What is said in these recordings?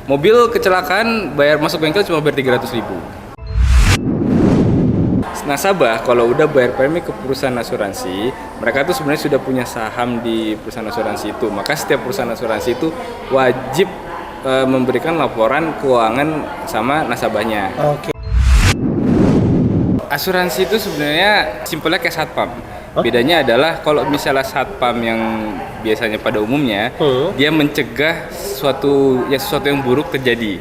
Mobil kecelakaan bayar masuk bengkel cuma bayar 300.000. Nasabah kalau udah bayar premi ke perusahaan asuransi, mereka tuh sebenarnya sudah punya saham di perusahaan asuransi itu. Maka setiap perusahaan asuransi itu wajib memberikan laporan keuangan sama nasabahnya. Oke. Asuransi itu sebenarnya simpelnya kayak satpam. Bedanya adalah kalau misalnya satpam yang biasanya pada umumnya dia mencegah sesuatu yang buruk terjadi.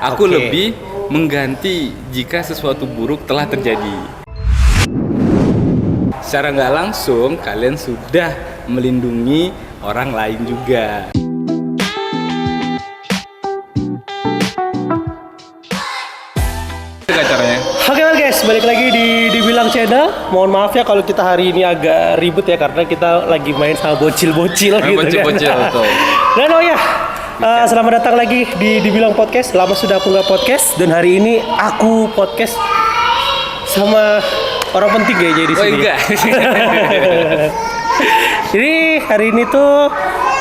Aku lebih mengganti jika sesuatu buruk telah terjadi. Secara nggak langsung kalian sudah melindungi orang lain juga. Itu caranya. Oke guys, balik lagi di Dibilang Channel. Mohon maaf ya kalau kita hari ini agak ribet ya karena kita lagi main sama bocil-bocil gitu Bocil-bocil kan. betul. Dan selamat datang lagi di Dibilang Podcast. Lama sudah aku nggak podcast dan hari ini aku podcast sama orang penting kayaknya di sini. Oh enggak. Jadi hari ini tuh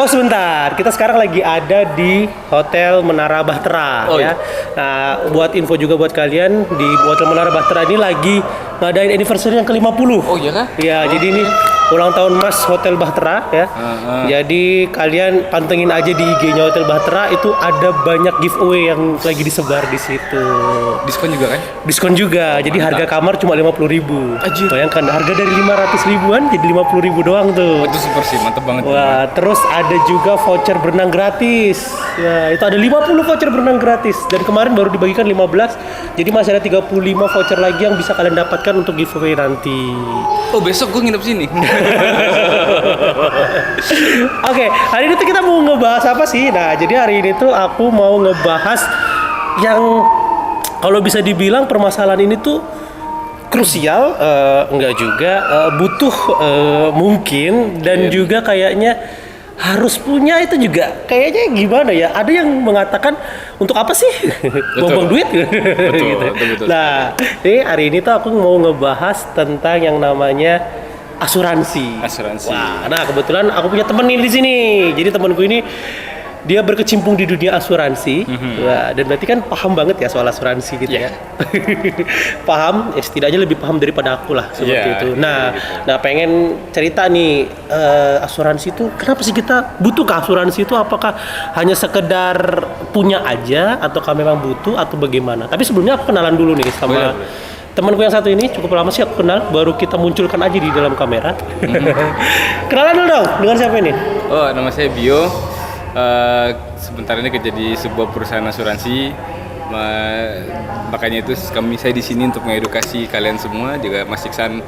sebentar, kita sekarang lagi ada di Hotel Menara Bahtera ya. Nah, buat info juga buat kalian, di Hotel Menara Bahtera ini lagi ngadain anniversary yang ke-50. Oh iya kah? Iya, jadi ini ulang tahun Mas Hotel Bahtera ya. Jadi kalian pantengin aja di IG-nya Hotel Bahtera, itu ada banyak giveaway yang lagi disebar di situ. Diskon juga kan? Diskon juga. Jadi harga kamar cuma 50.000. Bayangkan harga dari 500.000-an jadi 50.000 doang tuh. Itu super sih, mantep banget. Wah, terus ada juga voucher berenang gratis. Ya, itu ada 50 voucher berenang gratis dan kemarin baru dibagikan 15. Jadi masih ada 35 voucher lagi yang bisa kalian dapatkan untuk giveaway nanti. Oh, besok gue nginep sini. Oke, hari ini tuh kita mau ngebahas apa sih? Nah, jadi hari ini tuh aku mau ngebahas yang kalau bisa dibilang permasalahan ini tuh krusial, enggak juga, butuh mungkin dan juga kayaknya harus punya itu juga. Kayaknya gimana ya? Ada yang mengatakan untuk apa sih? Buang-buang duit. Betul. Nah, ini hari ini tuh aku mau ngebahas tentang yang namanya asuransi. Wah, nah kebetulan aku punya temen nih di sini. Jadi temanku ini dia berkecimpung di dunia asuransi. Wah, dan berarti kan paham banget ya soal asuransi gitu ya. Paham, setidaknya lebih paham daripada aku lah seperti itu. Nah, pengen cerita nih, asuransi itu kenapa sih kita butuh ke asuransi itu? Apakah hanya sekedar punya aja ataukah memang butuh atau bagaimana? Tapi sebelumnya aku kenalan dulu nih sama temanku yang satu ini. Cukup lama sih aku kenal, baru kita munculkan aja di dalam kamera. Kenalan dulu dong, dengan siapa ini? Oh, nama saya Bio. Sebentar ini kerja di sebuah perusahaan asuransi. Makanya itu saya di sini untuk mengedukasi kalian semua, juga Mas Iksan,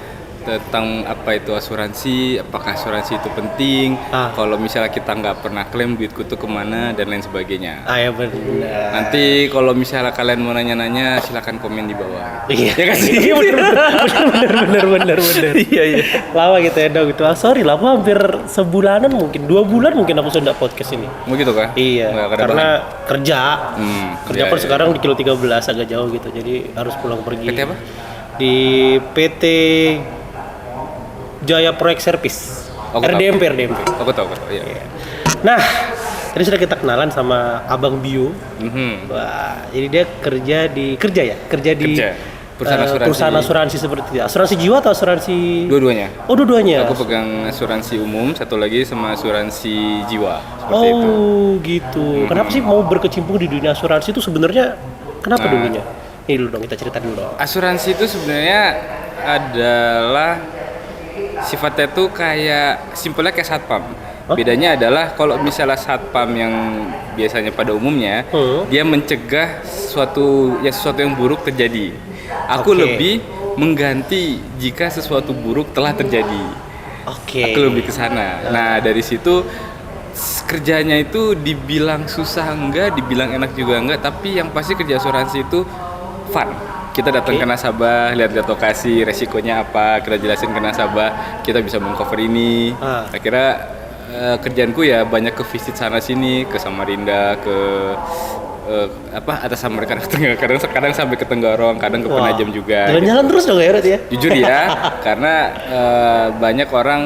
tentang apa itu asuransi, apakah asuransi itu penting, kalau misalnya kita nggak pernah klaim duitku tuh kemana dan lain sebagainya. Ya benar. Nanti kalau misalnya kalian mau nanya-nanya silakan komen di bawah. Iya. Ya kan sih? Bener. Iya. Lama gitu ya dong itu. Sorry lah, aku hampir sebulanan mungkin 2 bulan mungkin aku sudah podcast ini. Mau gitu kah? Iya. Karena kerja kan sekarang di kilo 13 agak jauh gitu, jadi harus pulang pergi. PT apa? Di PT Jaya Proyek Service. RDMP. Aku tahu. Iya. Nah, tadi sudah kita kenalan sama Abang Bio. Wah, jadi dia kerja di perusahaan asuransi seperti itu. Asuransi jiwa atau asuransi? Dua-duanya. Oh, dua-duanya. Aku pegang asuransi umum, satu lagi sama asuransi jiwa. Seperti itu. Gitu. Kenapa sih mau berkecimpung di dunia asuransi itu sebenarnya? Kenapa dulunya? Ini dulu dong, kita cerita dulu dong. Asuransi itu sebenarnya adalah sifatnya tuh kayak simpelnya kayak satpam. Bedanya adalah kalau misalnya satpam yang biasanya pada umumnya dia mencegah sesuatu yang buruk terjadi. Aku lebih mengganti jika sesuatu buruk telah terjadi. Aku lebih ke sana. Nah, dari situ kerjanya itu dibilang susah enggak, dibilang enak juga enggak, tapi yang pasti kerja asuransi itu fun. Kita datang ke nasabah, lihat-lihat lokasi, resikonya apa, kita jelasin ke nasabah, kita bisa mengcover ini. Akhirnya kerjaanku ya banyak ke visit sana sini, ke Samarinda, ke atas Samarinda, kadang sampai ke Tenggarong, kadang ke Penajam juga. Jalan-jalan terus dong ya berarti ya? Jujur ya, karena banyak orang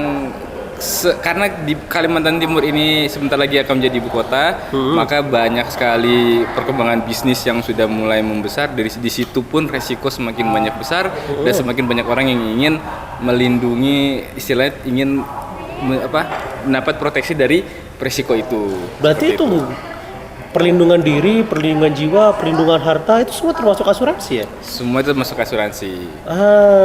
karena di Kalimantan Timur ini sebentar lagi akan menjadi ibu kota, maka banyak sekali perkembangan bisnis yang sudah mulai membesar. Dari di situ pun resiko semakin banyak besar dan semakin banyak orang yang ingin melindungi, istilahnya ingin mendapat proteksi dari resiko itu. Berarti itu perlindungan diri, perlindungan jiwa, perlindungan harta itu semua termasuk asuransi ya? Semua itu masuk asuransi.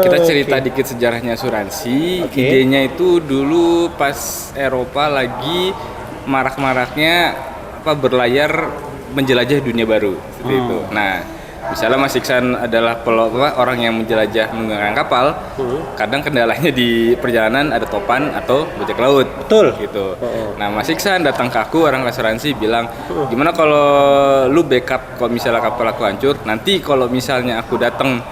Kita Kita cerita dikit sejarahnya asuransi. Idenya itu dulu pas Eropa lagi marak-maraknya berlayar menjelajah dunia baru seperti itu. Nah, misalnya Mas Iksan adalah orang yang menjelajah menggunakan kapal, kadang kendalanya di perjalanan ada topan atau bajak laut. Betul. Gitu. Nah, Mas Iksan datang ke aku, orang asuransi, bilang, gimana kalau lu backup kalau misalnya kapal aku hancur, nanti kalau misalnya aku datang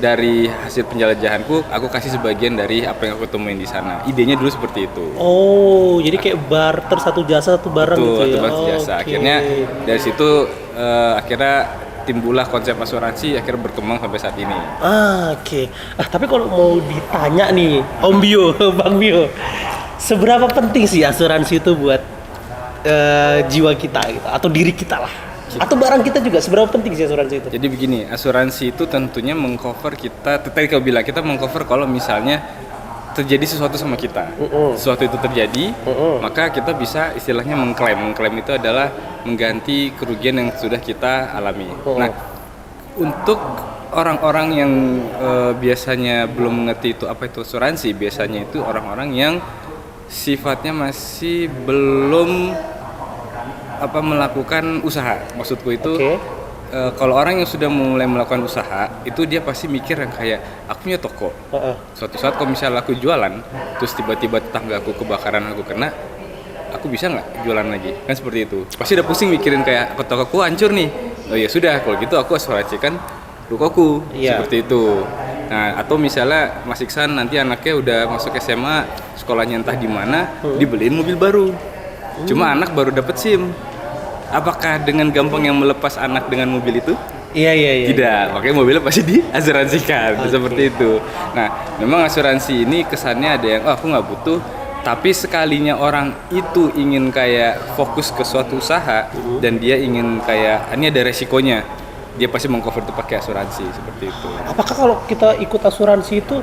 dari hasil penjelajahanku, aku kasih sebagian dari apa yang aku temuin di sana. Idenya dulu seperti itu. Oh, jadi kayak barter satu jasa satu barang gitu ya? Satu jasa. Akhirnya dari situ akhirnya timbullah konsep asuransi, akhirnya berkembang sampai saat ini. Oke. Tapi kalau mau ditanya nih, Om Bio, Bang Bio, seberapa penting sih asuransi itu buat jiwa kita gitu, atau diri kita lah, atau barang kita juga, seberapa penting sih asuransi itu? Jadi begini, asuransi itu tentunya mengcover kita, tadi kau bilang kita mengcover kalau misalnya terjadi sesuatu sama kita, sesuatu itu terjadi, maka kita bisa istilahnya mengklaim itu adalah mengganti kerugian yang sudah kita alami. Nah, untuk orang-orang yang biasanya belum mengerti itu apa itu asuransi, biasanya itu orang-orang yang sifatnya masih belum melakukan usaha. Maksudku itu kalau orang yang sudah mulai melakukan usaha itu dia pasti mikir yang kayak aku punya toko. Suatu saat kalau misalnya aku jualan, terus tiba-tiba tetangga aku kebakaran, aku kena, aku bisa nggak jualan lagi? Kan seperti itu. Pasti udah pusing mikirin kayak tokoku hancur nih. Oh ya sudah, kalau gitu aku asuransikan tokoku. Seperti itu. Nah, atau misalnya Mas Iksan nanti anaknya udah masuk SMA, sekolahnya entah di mana, dibeliin mobil baru. Cuma anak baru dapet SIM. Apakah dengan gampang yang melepas anak dengan mobil itu? Iya. Tidak, makanya mobilnya pasti diasuransikan. Seperti itu. Nah, memang asuransi ini kesannya ada yang aku nggak butuh, tapi sekalinya orang itu ingin kayak fokus ke suatu usaha dan dia ingin kayak ini ada resikonya, dia pasti mengcover itu pakai asuransi seperti itu. Apakah kalau kita ikut asuransi itu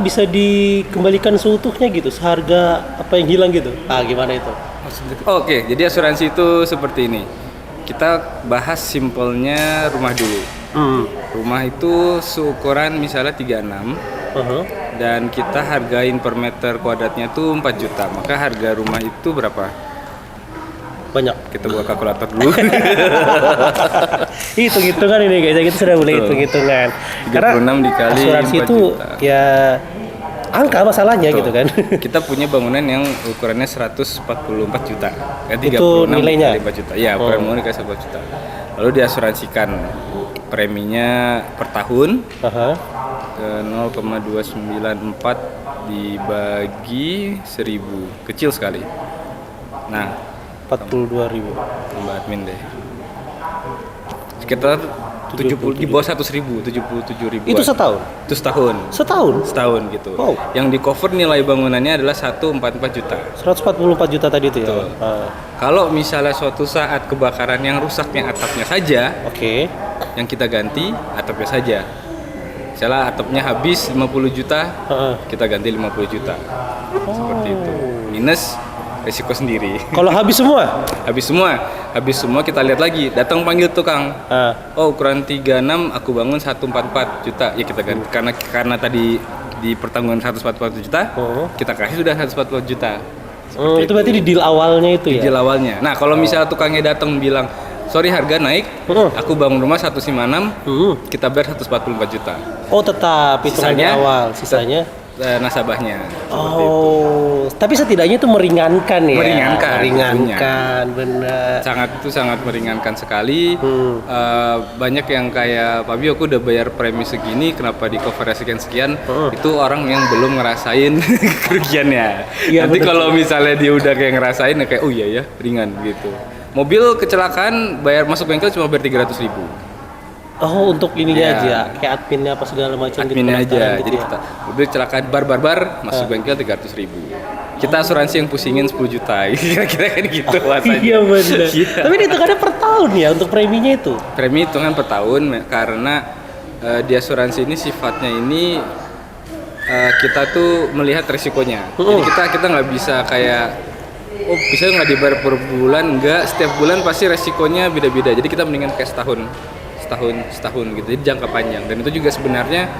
bisa dikembalikan seutuhnya gitu, seharga apa yang hilang gitu? Gimana itu? Oke, jadi asuransi itu seperti ini. Kita bahas simpelnya rumah dulu. Rumah itu seukuran misalnya 36 dan kita hargain per meter kuadratnya tuh 4 juta. Maka harga rumah itu berapa? Banyak. Kita buka kalkulator dulu. Hitung-hitungan ini guys, kita sudah mulai hitung-hitungan. 36 dikali asuransi 4 itu juta. Ya angka masalahnya gitu kan. Kita punya bangunan yang ukurannya 144 juta. Kan 36 itu nilainya? kali 4 juta. Iya, ukuran bangunan dikali 1 juta. Lalu diasuransikan preminya per tahun ke 0,294 dibagi 1000. Kecil sekali. Nah, 42.000. tambah admin deh. Sekitar 70 di bawah 100.000, 77.000. Itu setahun? Itu setahun. Setahun gitu. Wow. Yang di cover nilai bangunannya adalah 144 juta. 144 juta tadi itu ya. Kalau misalnya suatu saat kebakaran yang rusaknya atapnya saja, yang kita ganti atapnya saja. Misalnya atapnya habis 50 juta, kita ganti 50 juta. Seperti itu. Minus resiko sendiri. Kalau habis semua? Habis semua kita lihat lagi, datang panggil tukang. Ukuran 36 aku bangun 144 juta. Ya kita ganti karena tadi di pertanggungan 144 juta, kita kasih sudah 144 juta. Itu berarti di deal awalnya itu ya? Di deal awalnya. Nah, kalau misalnya tukangnya datang bilang, "Sorry harga naik, aku bangun rumah 156, kita bayar 144 juta." Oh, tetap hitungannya awal, sisanya nasabahnya. Tapi setidaknya itu meringankan ya. Meringankan, benar. Sangat meringankan sekali. Banyak yang kayak Pak Bio, aku udah bayar premi segini, kenapa di cover sekian? Itu orang yang belum ngerasain kerugiannya. Nanti kalau misalnya dia udah kayak ngerasain, kayak oh iya ya, ringan gitu. Mobil kecelakaan bayar masuk bengkel cuma bayar 300.000. Oh, untuk ininya Ya. aja, kayak adminnya apa segala macam gitu. Adminnya aja. pendaftaran gitu Jadi ya. kita mobil kecelakaan bar masuk bengkel 300.000. Kita asuransi yang pusingin 10 juta. Kira-kira kan gitu bahasanya. Iya benar. Iya. Tapi itu kan per tahun ya untuk preminya itu. Premi hitungan per tahun karena di asuransi ini sifatnya ini kita tuh melihat resikonya. Jadi kita nggak bisa kayak bisa nggak dibayar per bulan, enggak, setiap bulan pasti resikonya beda-beda. Jadi kita mendingan kayak setahun gitu. Jadi jangka panjang, dan itu juga sebenarnya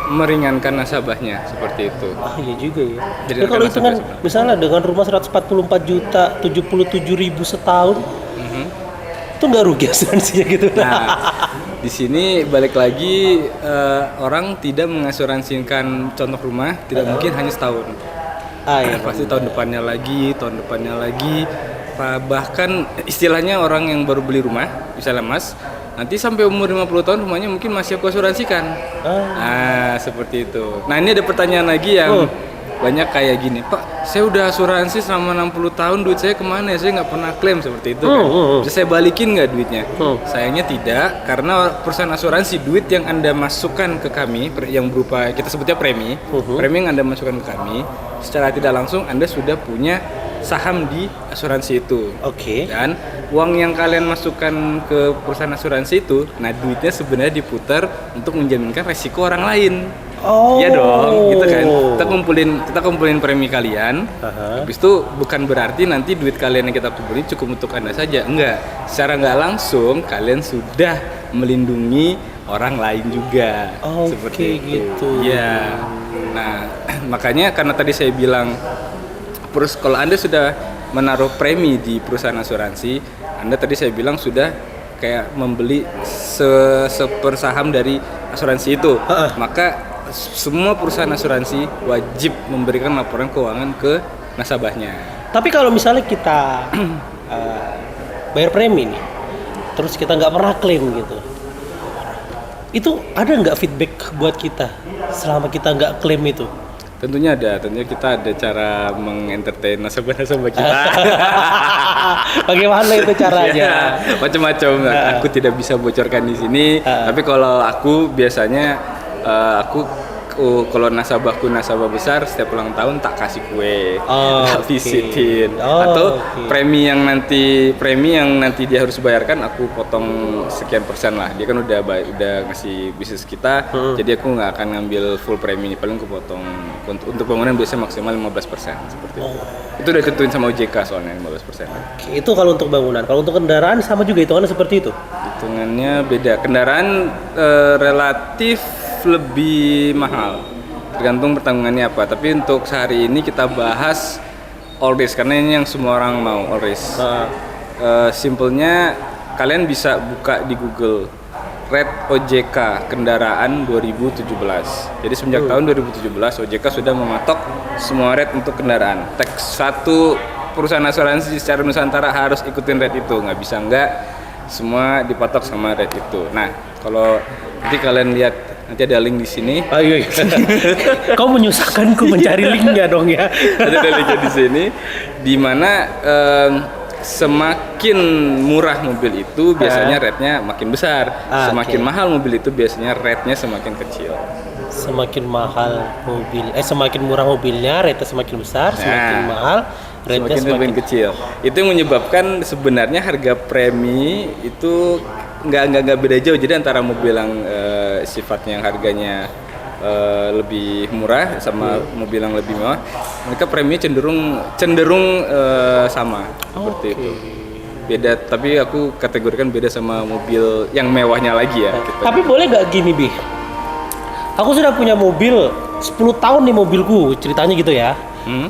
meringankan nasabahnya seperti itu. Ah iya juga ya. Jadi Ya, kalau rekan itu kan nasabah misalnya dengan rumah 144 juta 77.000 setahun, itu nggak rugi asuransinya gitu. Nah, di sini balik lagi orang tidak mengasuransikan contoh rumah, tidak mungkin hanya setahun. Iya. Pasti tahun depannya lagi, bahkan istilahnya orang yang baru beli rumah, misalnya Mas, nanti sampai umur 50 tahun rumahnya mungkin masih aku asuransikan. Nah, seperti itu. Nah, ini ada pertanyaan lagi yang banyak kayak gini, Pak, saya udah asuransi selama 60 tahun, duit saya kemana ya? Saya nggak pernah klaim seperti itu kan. Bisa saya balikin nggak duitnya? Sayangnya tidak, karena perusahaan asuransi, duit yang Anda masukkan ke kami, yang berupa, kita sebutnya premi, premi yang Anda masukkan ke kami, secara tidak langsung Anda sudah punya saham di asuransi itu. Oke. Dan uang yang kalian masukkan ke perusahaan asuransi itu, nah duitnya sebenarnya diputar untuk menjaminkan resiko orang lain. Oh. Iya dong, gitu kan. Kita kumpulin premi kalian. Habis itu bukan berarti nanti duit kalian yang kita kumpulin cukup untuk Anda saja. Enggak. Secara nggak langsung kalian sudah melindungi orang lain juga. Seperti itu. Gitu. Iya. Nah, makanya karena tadi saya bilang kalau Anda sudah menaruh premi di perusahaan asuransi, Anda tadi saya bilang sudah kayak membeli sepersaham dari asuransi itu. Maka semua perusahaan asuransi wajib memberikan laporan keuangan ke nasabahnya. Tapi kalau misalnya kita bayar premi nih, terus kita nggak pernah klaim gitu, itu ada nggak feedback buat kita selama kita nggak klaim itu? Tentunya kita ada cara mengentertain nasabah-nasabah kita. Bagaimana itu caranya? Ya, macam-macam. Aku tidak bisa bocorkan di sini. Tapi kalau aku biasanya kalau nasabah besar, setiap ulang tahun tak kasih kue, tak visitin, atau premi yang nanti dia harus bayarkan aku potong sekian persen lah. Dia kan udah ngasih bisnis kita, jadi aku nggak akan ngambil full premi ini, paling aku potong untuk bangunan biasanya maksimal 15% seperti itu. Itu udah ditentuin sama OJK soalnya 15%. Itu kalau untuk bangunan. Kalau untuk kendaraan sama juga hitungannya seperti itu? Hitungannya beda. Kendaraan relatif lebih mahal, tergantung pertanggungannya apa. Tapi untuk sehari ini kita bahas all risk, karena ini yang semua orang mau, all risk. Simpelnya kalian bisa buka di Google Red OJK kendaraan 2017. Jadi semenjak tahun 2017 OJK sudah mematok semua red untuk kendaraan. Teks satu perusahaan asuransi secara Nusantara harus ikutin red itu, nggak bisa nggak, semua dipatok sama red itu. Nah, kalau nanti kalian lihat, nanti ada link di sini. Iya. Kau menyusahkanku mencari linknya dong ya. Ada linknya di sini, di mana semakin murah mobil itu biasanya rate-nya makin besar. Semakin mahal mobil itu biasanya rate-nya semakin kecil. Semakin mahal semakin murah mobilnya, rate-nya semakin besar. Semakin mahal, rate-nya semakin kecil. Itu yang menyebabkan sebenarnya harga premi itu nggak beda jauh. Jadi antara mobil yang sifatnya yang harganya lebih murah sama mobil yang lebih mewah, mereka premi cenderung sama seperti itu. Beda, tapi aku kategorikan beda sama mobil yang mewahnya lagi ya. Gitu. Tapi boleh nggak gini, Bi? Aku sudah punya mobil 10 tahun nih mobilku, ceritanya gitu ya.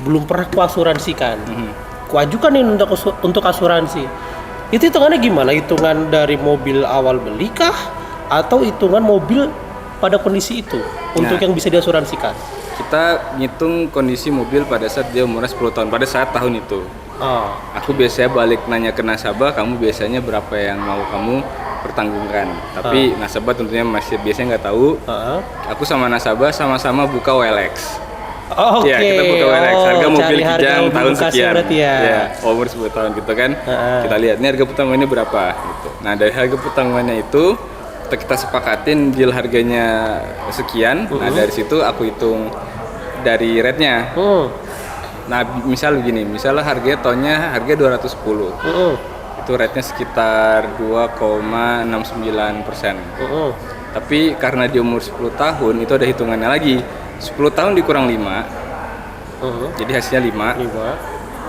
Belum pernah ku asuransikan. Ku ajukan nih untuk asuransi. Itu hitungannya gimana? Hitungan dari mobil awal beli kah? Atau hitungan mobil pada kondisi itu untuk yang bisa diasuransikan? Kita ngitung kondisi mobil pada saat dia umurnya 10 tahun, pada saat tahun itu. Aku biasanya balik nanya ke nasabah, kamu biasanya berapa yang mau kamu pertanggungkan. Tapi nasabah tentunya masih biasanya nggak tahu. Aku sama nasabah sama-sama buka OLX. Ya, kita buka OLX, harga mobil Kijang tahun sekian. Ya, umur 10 tahun gitu kan. Kita lihat, ini harga pertanggungannya berapa gitu. Nah, dari harga pertanggungannya itu kita kita sepakatin deal harganya sekian. Nah dari situ aku hitung dari rate-nya. Nah misal begini, misalnya harganya tahunnya harga 210. Itu rate-nya sekitar 2,69%. Tapi karena di umur 10 tahun itu ada hitungannya lagi. 10 tahun dikurang 5. Jadi hasilnya 5.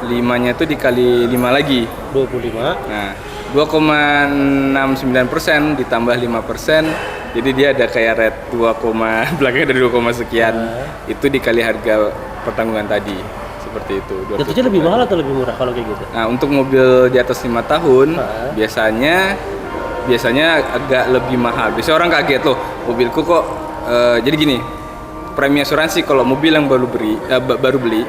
5-nya itu dikali 5 lagi. 25. Nah, 2,69% ditambah 5%. Jadi dia ada kayak rate 2, belakangnya dari 2, sekian. Itu dikali harga pertanggungan tadi. Seperti itu. Jatuhnya lebih mahal atau lebih murah kalau kayak gitu? Nah, untuk mobil di atas 5 tahun biasanya agak lebih mahal. Biasanya orang kaget loh, mobilku kok jadi gini. Premi asuransi kalau mobil yang baru beli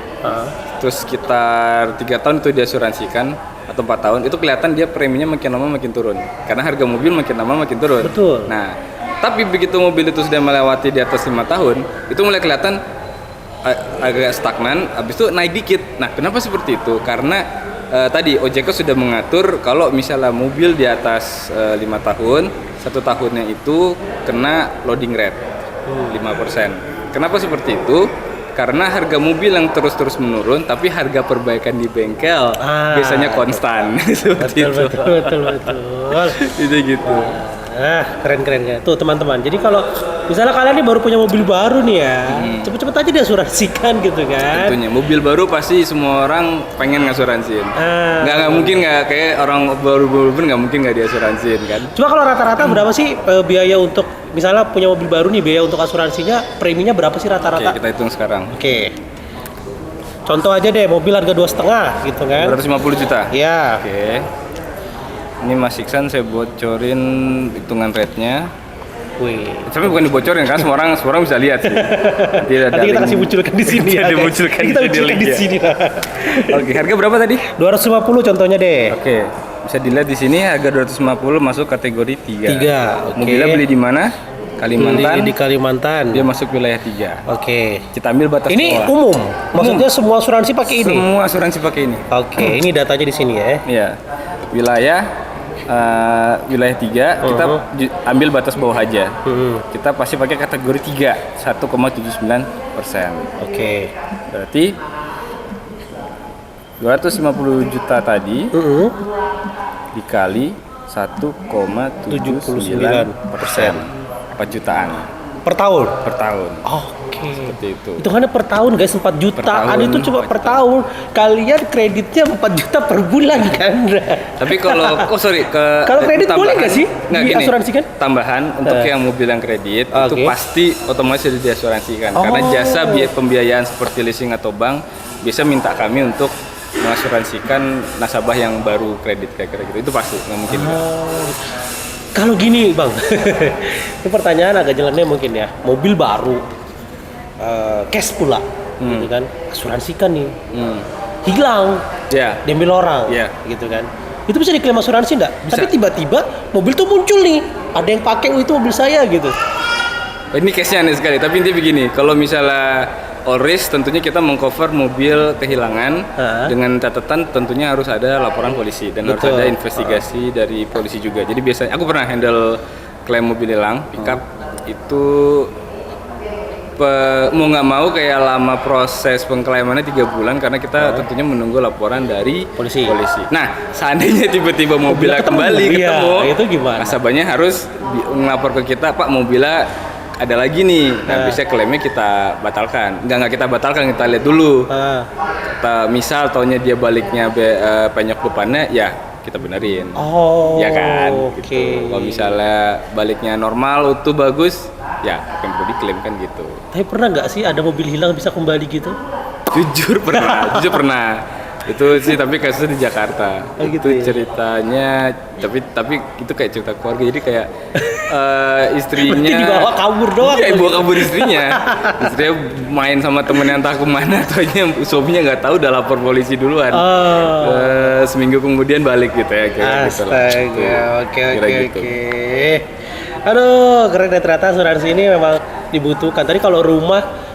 terus sekitar 3 tahun itu diasuransikan atau 4 tahun, itu kelihatan dia preminya makin lama makin turun karena harga mobil makin lama makin turun. Betul. Nah, tapi begitu mobil itu sudah melewati di atas 5 tahun, itu mulai kelihatan agak stagnan, habis itu naik dikit. Nah, kenapa seperti itu? Karena tadi OJK sudah mengatur kalau misalnya mobil di atas 5 tahun, 1 tahunnya itu kena loading rate 5%. Kenapa seperti itu? Karena harga mobil yang terus-terus menurun, tapi harga perbaikan di bengkel biasanya konstan. Seperti betul, itu. Betul. Itu gitu. Keren ya. Tuh teman-teman, jadi kalau misalnya kalian nih baru punya mobil baru nih ya, cepet-cepet aja diasuransikan gitu kan. Tentunya, mobil baru pasti semua orang pengen ngasuransiin. Nggak mungkin nggak, kayak orang baru nggak mungkin nggak diasuransiin kan. Cuma kalau rata-rata berapa sih biaya untuk, misalnya punya mobil baru nih, biaya untuk asuransinya, preminya berapa sih rata-rata? Oke, kita hitung sekarang. Oke. Contoh aja deh, mobil harga 2,5 gitu kan. 250 juta? Iya. Oke. Ini Mas Iksan saya bocorin hitungan rate-nya. Wih. Tapi bukan dibocorin kan, semua orang bisa lihat sih. Nanti kita kasih munculkan di sini ya. Kita munculkan di sini. Oke, harga berapa tadi? 250 contohnya deh. Oke. Bisa dilihat di sini harga 250 masuk kategori 3. 3. Oke. Mobilnya beli di mana? Kalimantan. Beli di Kalimantan. Dia masuk wilayah 3. Oke. Kita ambil batas ini bawah. Umum. Maksudnya semua asuransi pakai ini. Semua asuransi pakai ini. Oke, ini datanya di sini ya. Iya. Wilayah 3 kita ambil batas bawah aja. Kita pasti pakai kategori 3, 1,79%. Oke. Berarti 250 juta tadi dikali 1,79%, 4 jutaan per tahun. Oke. Seperti itu. Hitungannya per tahun guys, 4 jutaan itu cuma per tahun. Kalian kreditnya 4 juta per bulan kan. Tapi kalau kalau kredit boleh nggak sih diasuransikan? Tambahan untuk yang mobil yang kredit itu pasti otomatis sudah diasuransikan. Karena jasa pembiayaan seperti leasing atau bank bisa minta kami untuk mengasuransikan nasabah yang baru kredit kayak gitu. Itu pasti nggak mungkin. Kalau gini bang, ini pertanyaan agak jelasnya mungkin ya. Mobil baru, cash pula, gitu kan? Asuransikan nih, hilang, diambil orang, gitu kan? Itu bisa diklaim asuransi nggak? Tapi tiba-tiba mobil tuh muncul nih, ada yang pakai itu mobil saya gitu. Ini case-nya aneh sekali. Tapi intinya begini, kalau misalnya all risk, tentunya kita mengcover mobil kehilangan dengan catatan tentunya harus ada laporan polisi dan harus ada investigasi dari polisi juga. Jadi biasanya aku pernah handle klaim mobil hilang pickup itu mau nggak mau kayak lama proses pengklaimannya 3 bulan karena kita tentunya menunggu laporan dari polisi. Nah, seandainya tiba-tiba mobilnya kembali ketemu, itu gimana? nasabahnya harus ngelapor ke kita, Pak, mobilnya ada lagi nih. Nah, bisa klaimnya kita batalkan. Enggak kita batalkan, kita lihat dulu. Kita misal taunya dia baliknya penyok depannya, ya kita benerin. Ya kan? Gitu. Kalau misalnya baliknya normal, utuh, bagus, ya akan perlu diklaim kan gitu. Tapi pernah nggak sih ada mobil hilang bisa kembali gitu? Jujur pernah. Itu sih tapi kasusnya di Jakarta. Gitu itu ceritanya, tapi itu kayak cerita keluarga. Jadi kayak istrinya dibawa kabur doang. Iya, bawa kabur istrinya. Istrinya main sama temennya entah kemana, taunya suaminya nggak tahu, udah lapor polisi duluan. Seminggu kemudian balik gitu ya. Astaga, oke. Aduh, keren ya, ternyata asuransi ini memang dibutuhkan. Tadi kalau rumah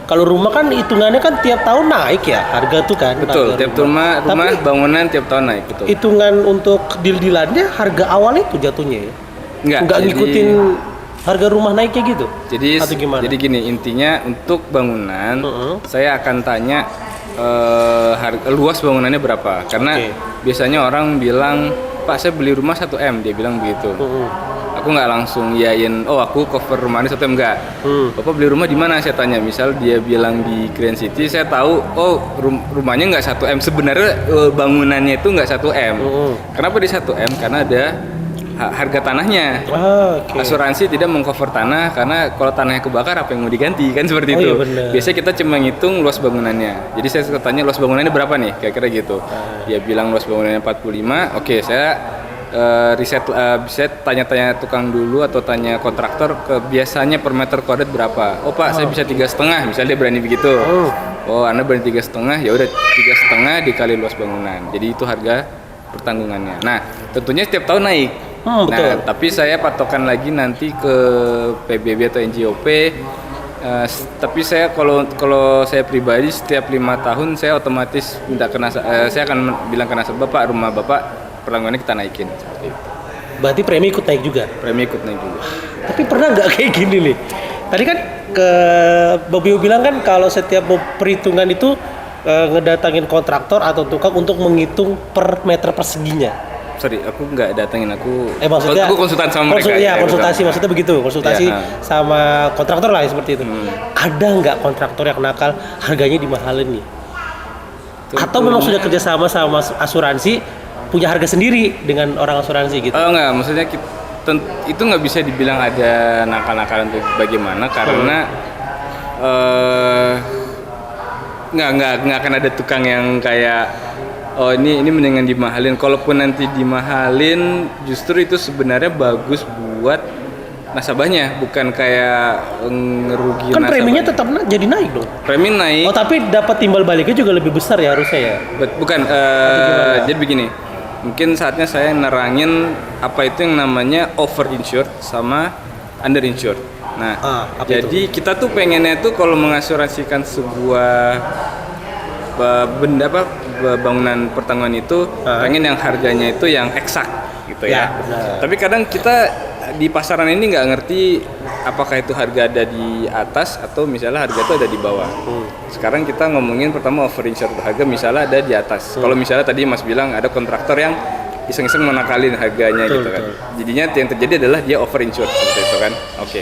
kan hitungannya kan tiap tahun naik ya harga tuh kan. Betul, tiap rumah bangunan tiap tahun naik, betul. Hitungan untuk deal-dealannya harga awal itu jatuhnya ya. Enggak ngikutin harga rumah naiknya gitu? Atau gimana? Jadi gini, intinya untuk bangunan saya akan tanya luas bangunannya berapa. Karena biasanya orang bilang, "Pak, saya beli rumah 1 M," dia bilang begitu. Aku nggak langsung yain, "Oh, aku cover rumahnya 1 M," enggak. "Bapak beli rumah di mana?" saya tanya. Misal dia bilang di Grand City, saya tahu, oh rumahnya nggak 1 M. Sebenarnya bangunannya itu nggak 1 M. Kenapa di 1 M? Karena ada harga tanahnya. Asuransi tidak mengcover tanah karena kalau tanahnya kebakar apa yang mau diganti, kan seperti itu. Iya, biasanya kita cuma ngitung luas bangunannya. Jadi saya tanya luas bangunannya berapa nih, kira-kira gitu. Dia bilang luas bangunannya 45. Oke, saya riset, bisa tanya-tanya tukang dulu atau tanya kontraktor ke biasanya per meter kuadrat berapa. Oh Pak, saya bisa 3,5, misalnya dia berani begitu. Oh, Anda berani 3,5, ya udah 3,5 dikali luas bangunan. Jadi itu harga pertanggungannya. Nah, tentunya setiap tahun naik. Betul. Tapi saya patokan lagi nanti ke PBB atau NJOP. Tapi saya kalau saya pribadi setiap 5 tahun saya otomatis minta saya akan bilang ke nasabah, Pak, rumah Bapak pertanggungannya kita naikin, seperti itu. Berarti premi ikut naik juga? Premi ikut naik juga. Tapi pernah nggak kayak gini nih? Tadi kan Bang Bio bilang kan kalau setiap perhitungan itu ngedatangin kontraktor atau tukang untuk menghitung per meter perseginya. Sorry, aku nggak datengin, maksudnya aku konsultan sama mereka. Konsultasi maksudnya begitu, konsultasi sama kontraktor lah seperti itu. Ada nggak kontraktor yang nakal harganya dimahalin nih? Atau memang sudah kerjasama sama asuransi, punya harga sendiri dengan orang asuransi gitu? Enggak, maksudnya itu nggak bisa dibilang ada nakal-nakalan untuk bagaimana, karena nggak akan ada tukang yang kayak, oh ini mendingan dimahalin. Kalaupun nanti dimahalin, justru itu sebenarnya bagus buat nasabahnya, bukan kayak ngerugiin kan nasabahnya. Preminya tetap jadi naik dong. Premi naik. Oh, tapi dapat timbal baliknya juga lebih besar ya harusnya ya? Bukan, jadi begini, mungkin saatnya saya nerangin apa itu yang namanya over insured sama under insured. Nah, jadi itu? Kita tuh pengennya tuh kalau mengasuransikan sebuah bangunan pertanggungan itu pengen yang harganya itu yang eksak gitu ya. Tapi kadang kita di pasaran ini nggak ngerti apakah itu harga ada di atas atau misalnya harga itu ada di bawah. Sekarang kita ngomongin pertama over insured, harga misalnya ada di atas. Kalau misalnya tadi Mas bilang ada kontraktor yang iseng-iseng menakalin harganya gitu kan. Jadinya yang terjadi adalah dia over insured seperti itu kan. Oke.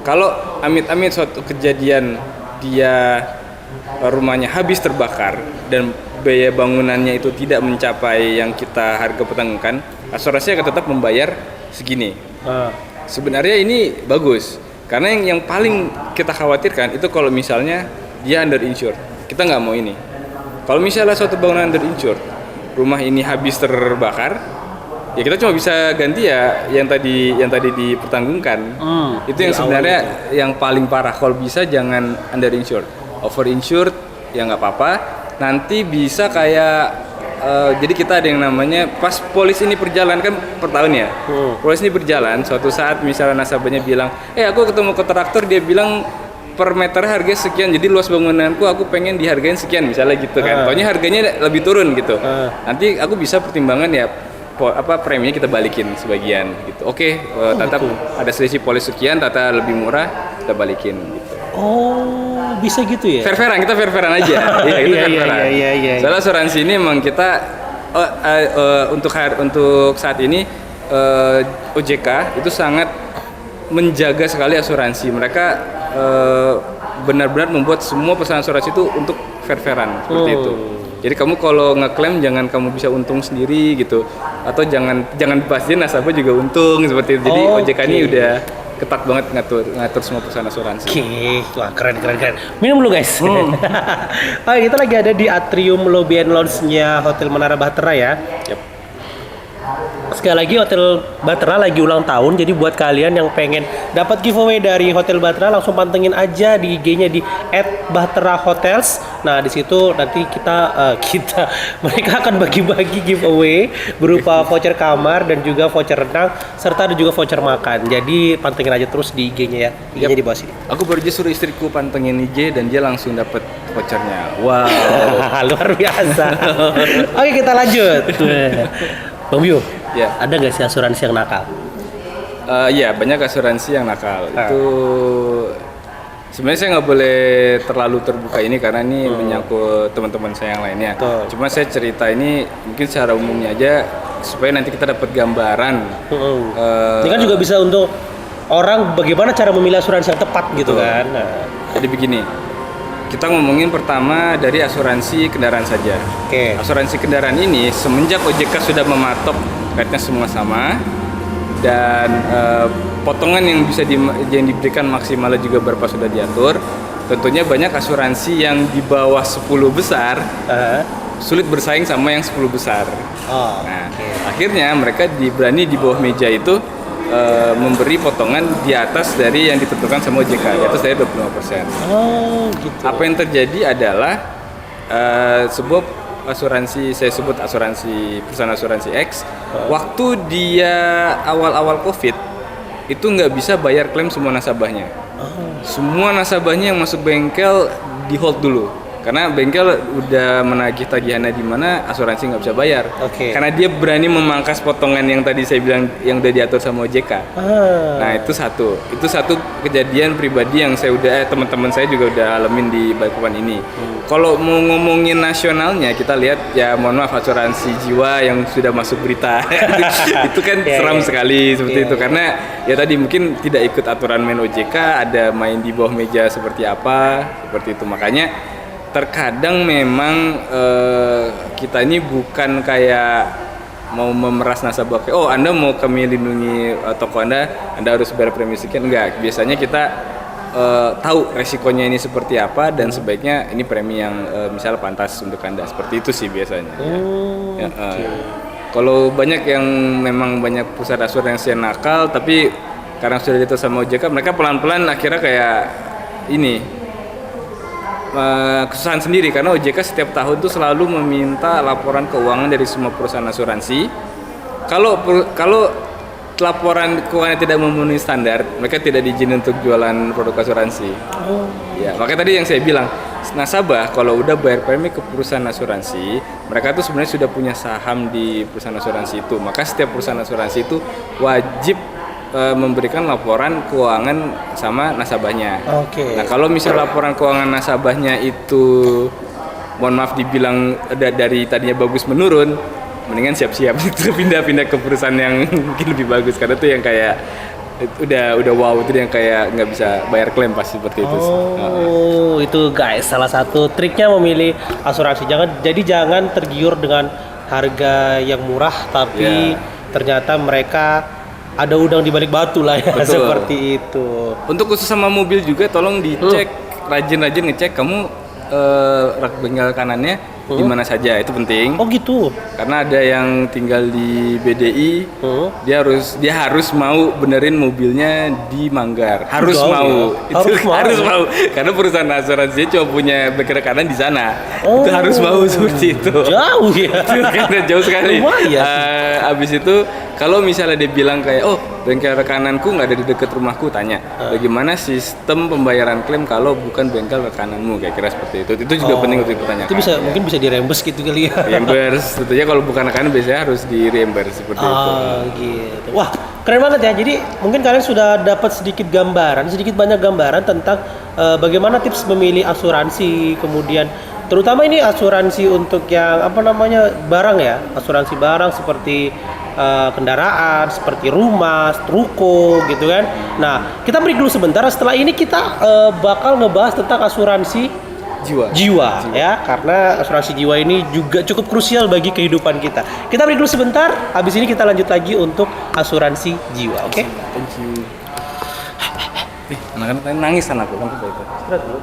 Kalau amit-amit suatu kejadian dia rumahnya habis terbakar dan biaya bangunannya itu tidak mencapai yang kita harga pertanggungkan, asuransi akan tetap membayar segini. Sebenarnya ini bagus karena yang paling kita khawatirkan itu kalau misalnya dia under insured, kita nggak mau ini. Kalau misalnya suatu bangunan under insured, rumah ini habis terbakar, ya kita cuma bisa ganti ya yang tadi dipertanggungkan. Itu yang sebenarnya yang paling parah. Kalau bisa jangan under insured. Over insured ya nggak apa-apa, nanti bisa kayak jadi kita ada yang namanya pas polis ini berjalan kan per tahun ya. Polis ini berjalan, suatu saat misalnya nasabahnya bilang, aku ketemu kontraktor, dia bilang per meter harga sekian, jadi luas bangunanku aku pengen dihargain sekian misalnya gitu kan. Pokoknya harganya lebih turun gitu. Nanti aku bisa pertimbangan ya preminya kita balikin sebagian gitu. Oke, Tata ada selisih polis sekian, Tata lebih murah, kita balikin gitu. Oh, bisa gitu ya? Fair-fairan, kita fair-fairan aja. Iya. Soalnya asuransi ini emang kita untuk saat ini OJK itu sangat menjaga sekali asuransi. Mereka benar-benar membuat semua perusahaan asuransi itu untuk fair-fairan seperti itu. Jadi kamu kalau ngeklaim jangan kamu bisa untung sendiri gitu, atau jangan pastiin nasabah juga untung seperti itu. Jadi OJK ini udah ketat banget ngatur semua perusahaan asuransi. Wah keren. Minum dulu guys. Kita lagi ada di atrium lobby and lounge-nya Hotel Menara Bahtera ya. Yep. Sekali lagi Hotel Bahtera lagi ulang tahun, jadi buat kalian yang pengen dapat giveaway dari Hotel Bahtera langsung pantengin aja di IG-nya di @bahtera-hotels. Nah di situ nanti mereka akan bagi-bagi giveaway berupa voucher kamar dan juga voucher renang serta ada juga voucher makan. Jadi pantengin aja terus di IG-nya ya. IG-nya di bawah sini. Aku baru aja suruh istriku pantengin IG dan dia langsung dapat vouchernya. Wow, luar biasa. Oke kita lanjut. Bang Bio, ada nggak sih asuransi yang nakal? Iya, banyak asuransi yang nakal. Itu sebenarnya saya nggak boleh terlalu terbuka ini karena ini menyangkut teman-teman saya yang lainnya. Cuma saya cerita ini mungkin secara umumnya aja supaya nanti kita dapat gambaran. Ini kan juga bisa untuk orang bagaimana cara memilih asuransi yang tepat gitu kan. Jadi begini, kita ngomongin pertama dari asuransi kendaraan saja. Asuransi kendaraan ini semenjak OJK sudah mematok kayaknya semua sama dan potongan yang bisa yang diberikan maksimalnya juga berapa sudah diatur. Tentunya banyak asuransi yang di bawah 10 besar sulit bersaing sama yang 10 besar. Akhirnya mereka berani di bawah meja itu memberi potongan di atas dari yang ditentukan sama OJK, di atas dari 25%. Gitu. Apa yang terjadi adalah sebuah asuransi, saya sebut perusahaan asuransi X, waktu dia awal-awal COVID itu nggak bisa bayar klaim semua nasabahnya. Semua nasabahnya yang masuk bengkel di hold dulu. Karena bengkel udah menagih tagihannya di mana asuransi nggak bisa bayar. Karena dia berani memangkas potongan yang tadi saya bilang yang udah diatur sama OJK. Nah itu satu kejadian pribadi yang saya teman-teman saya juga udah alamin di Balikpapan ini. Kalau mau ngomongin nasionalnya kita lihat ya mohon maaf asuransi jiwa yang sudah masuk berita itu kan seram sekali seperti itu karena ya tadi mungkin tidak ikut aturan main OJK, ada main di bawah meja seperti apa seperti itu makanya. Terkadang memang kita ini bukan kayak mau memeras nasabah. Oh, Anda mau kami lindungi toko Anda harus bayar premi sekian. Enggak, biasanya kita tahu resikonya ini seperti apa dan sebaiknya ini premi yang misalnya pantas untuk Anda. Seperti itu sih biasanya. Kalau banyak yang memang banyak perusahaan asuransi yang nakal, tapi karena sudah diatur sama OJK, mereka pelan-pelan akhirnya kayak ini. Kesusahan sendiri karena OJK setiap tahun tuh selalu meminta laporan keuangan dari semua perusahaan asuransi. Kalau laporan keuangan tidak memenuhi standar, mereka tidak diizinin untuk jualan produk asuransi. Ya, makanya tadi yang saya bilang, nasabah kalau udah bayar premi ke perusahaan asuransi, mereka tuh sebenarnya sudah punya saham di perusahaan asuransi itu. Maka setiap perusahaan asuransi itu wajib memberikan laporan keuangan sama nasabahnya. Nah kalau misal laporan keuangan nasabahnya itu, mohon maaf dibilang dari tadinya bagus menurun, mendingan siap-siap itu pindah-pindah ke perusahaan yang mungkin lebih bagus karena itu yang kayak udah wow itu yang kayak nggak bisa bayar klaim pas seperti itu. Itu guys salah satu triknya memilih asuransi. Jangan tergiur dengan harga yang murah tapi ternyata mereka ada udang di balik batu lah ya. Seperti itu. Untuk khusus sama mobil juga tolong dicek rajin-rajin ngecek kamu rak bengkel kanannya di mana saja, itu penting. Gitu. Karena ada yang tinggal di BDI, dia harus mau benerin mobilnya di Manggar. Harus mau. Harus mau. Karena perusahaan asuransinya cuma punya bengkel kanan di sana. Itu harus mau seperti itu. Jauh ya. Karena jauh sekali. Lumayan. Abis itu kalau misalnya dia bilang kayak bengkel rekananku nggak ada di dekat rumahku, tanya bagaimana sistem pembayaran klaim kalau bukan bengkel rekananmu, kayak kira seperti itu. Itu juga penting untuk ditanyakan. Itu mungkin bisa di-reimburse gitu kali ya. Reimburse, tentunya kalau bukan rekanan biasanya harus di-reimburse seperti itu. Gitu. Wah, keren banget ya. Jadi mungkin kalian sudah dapat sedikit banyak gambaran tentang bagaimana tips memilih asuransi, kemudian terutama ini asuransi untuk yang barang ya, asuransi barang seperti kendaraan, seperti rumah, ruko gitu kan. Nah, kita break dulu sebentar. Setelah ini kita bakal ngebahas tentang asuransi jiwa ya, karena asuransi jiwa ini juga cukup krusial bagi kehidupan kita. Kita break dulu sebentar. Habis ini kita lanjut lagi untuk asuransi jiwa. Oke? Thank you. Anak-anak nangis anakku, itu.